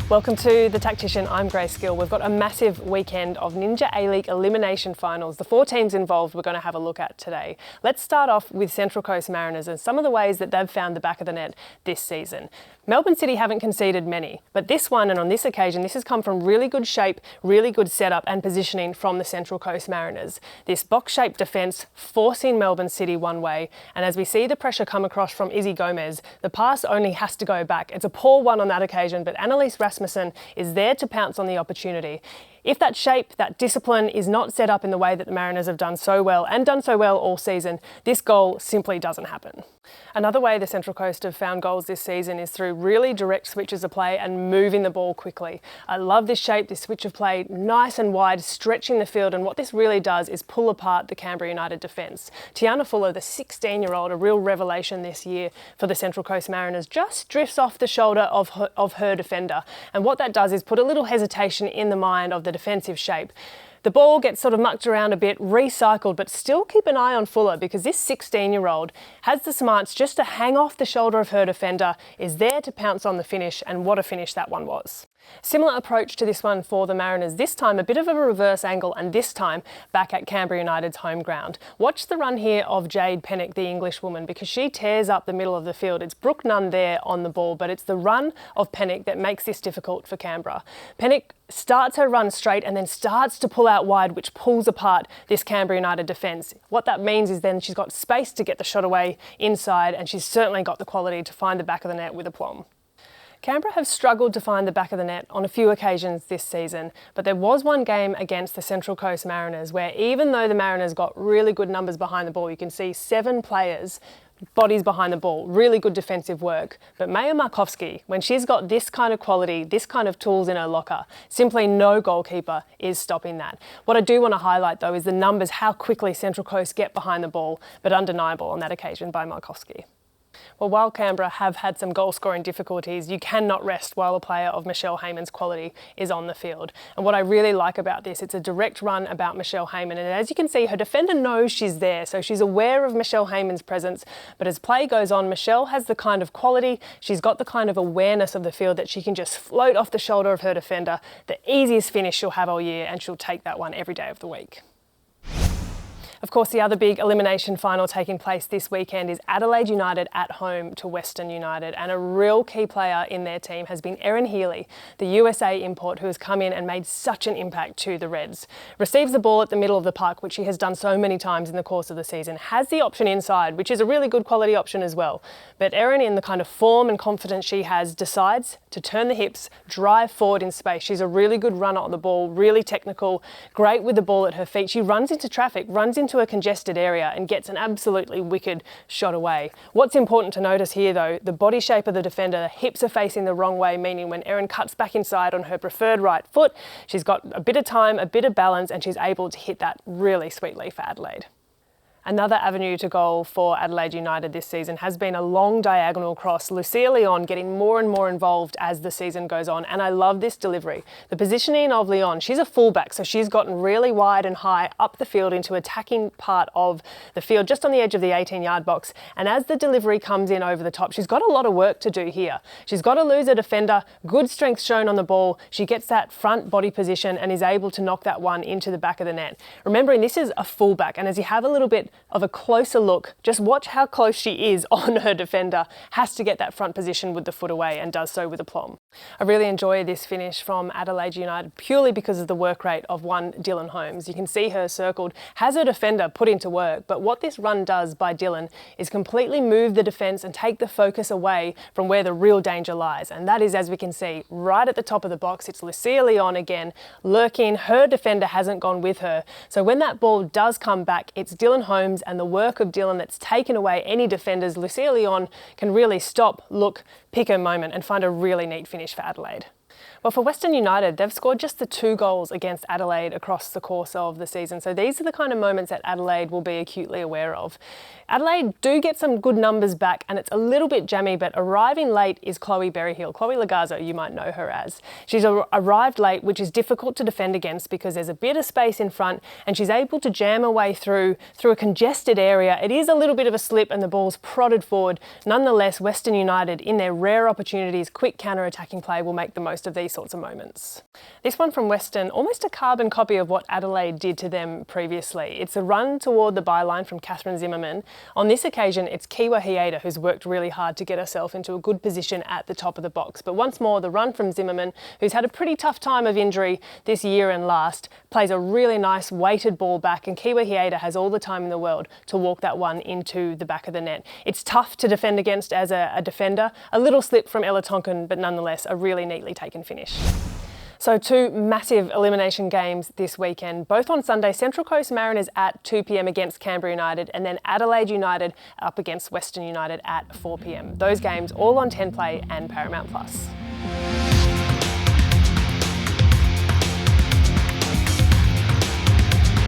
Welcome to The Tactician, I'm Gill. We've got a massive weekend of Ninja A-League Elimination Finals. The 4 teams involved we're going to have a look at today. Let's start off with Central Coast Mariners and some of the ways that they've found the back of the net this season. Melbourne City haven't conceded many, but this one and on this occasion, this has come from really good shape, really good setup and positioning from the Central Coast Mariners. This box-shaped defence forcing Melbourne City one way, and as we see the pressure come across from Izzy Gomez, the pass only has to go back. It's a poor one on that occasion, but analyse is there to pounce on the opportunity. If that shape, that discipline is not set up in the way that the Mariners have done so well all season, this goal simply doesn't happen. Another way the Central Coast have found goals this season is through really direct switches of play and moving the ball quickly. I love this shape, this switch of play, nice and wide, stretching the field, and what this really does is pull apart the Canberra United defence. Tiana Fuller, the 16-year-old, a real revelation this year for the Central Coast Mariners, just drifts off the shoulder of her defender. And what that does is put a little hesitation in the mind of the defensive shape. The ball gets sort of mucked around a bit, recycled, but still keep an eye on Fuller because this 16-year-old has the smarts just to hang off the shoulder of her defender, is there to pounce on the finish, and what a finish that one was. Similar approach to this one for the Mariners, this time a bit of a reverse angle and this time back at Canberra United's home ground. Watch the run here of Jade Pennick, the Englishwoman, because she tears up the middle of the field. It's Brooke Nunn there on the ball, but it's the run of Pennick that makes this difficult for Canberra. Pennick starts her run straight and then starts to pull out wide, which pulls apart this Canberra United defence. What that means is then she's got space to get the shot away inside, and she's certainly got the quality to find the back of the net with aplomb. Canberra have struggled to find the back of the net on a few occasions this season, but there was one game against the Central Coast Mariners where even though the Mariners got really good numbers behind the ball, you can see 7 players, bodies behind the ball, really good defensive work. But Maya Markovski, when she's got this kind of quality, this kind of tools in her locker, simply no goalkeeper is stopping that. What I do want to highlight though is the numbers, how quickly Central Coast get behind the ball, but undeniable on that occasion by Markovski. Well, while Canberra have had some goal-scoring difficulties, you cannot rest while a player of Michelle Heyman's quality is on the field. And what I really like about this, it's a direct run about Michelle Heyman. And as you can see, her defender knows she's there, so she's aware of Michelle Heyman's presence. But as play goes on, Michelle has the kind of quality, she's got the kind of awareness of the field that she can just float off the shoulder of her defender. The easiest finish she'll have all year, and she'll take that one every day of the week. Of course, the other big elimination final taking place this weekend is Adelaide United at home to Western United, and a real key player in their team has been Erin Healy, the USA import who has come in and made such an impact to the Reds. Receives the ball at the middle of the park, which she has done so many times in the course of the season, has the option inside, which is a really good quality option as well. But Erin, in the kind of form and confidence she has, decides to turn the hips, drive forward in space. She's a really good runner on the ball, really technical, great with the ball at her feet. She runs into traffic, runs into a congested area and gets an absolutely wicked shot away. What's important to notice here though, the body shape of the defender, the hips are facing the wrong way, meaning when Erin cuts back inside on her preferred right foot, she's got a bit of time, a bit of balance, and she's able to hit that really sweetly for Adelaide. Another avenue to goal for Adelaide United this season has been a long diagonal cross. Lucia Leon getting more and more involved as the season goes on, and I love this delivery. The positioning of Leon, she's a fullback, so she's gotten really wide and high up the field into attacking part of the field, just on the edge of the 18-yard box. And as the delivery comes in over the top, she's got a lot of work to do here. She's got to lose a defender, good strength shown on the ball. She gets that front body position and is able to knock that one into the back of the net. Remembering this is a fullback, and as you have a little bit of a closer look, just watch how close she is on her defender, has to get that front position with the foot away and does so with aplomb. I really enjoy this finish from Adelaide United purely because of the work rate of one Dylan Holmes. You can see her circled, has her defender put into work, but what this run does by Dylan is completely move the defence and take the focus away from where the real danger lies. And that is, as we can see, right at the top of the box. It's Lucia Leon again, lurking. Her defender hasn't gone with her. So when that ball does come back, it's Dylan Holmes and the work of Dylan that's taken away any defenders. Lucia Leon can really stop, look, pick her moment and find a really neat finish for Adelaide. Well, for Western United, they've scored just the 2 goals against Adelaide across the course of the season. So these are the kind of moments that Adelaide will be acutely aware of. Adelaide do get some good numbers back and it's a little bit jammy, but arriving late is Chloe Berryhill. Chloe Lagazzo, you might know her as. She's arrived late, which is difficult to defend against because there's a bit of space in front and she's able to jam her way through a congested area. It is a little bit of a slip and the ball's prodded forward. Nonetheless, Western United, in their rare opportunities, quick counter-attacking play, will make the most of these sorts of moments. This one from Western, almost a carbon copy of what Adelaide did to them previously. It's a run toward the byline from Catherine Zimmerman. On this occasion, it's Kiwa Hieda who's worked really hard to get herself into a good position at the top of the box. But once more, the run from Zimmerman, who's had a pretty tough time of injury this year and last, plays a really nice weighted ball back, and Kiwa Hieda has all the time in the world to walk that one into the back of the net. It's tough to defend against as a defender. A little slip from Ella Tonkin, but nonetheless a really neatly taken finish. So 2 massive elimination games this weekend, both on Sunday. Central Coast Mariners at 2 p.m. against Canberra United, and then Adelaide United up against Western United at 4 p.m. Those games all on 10 Play and Paramount Plus.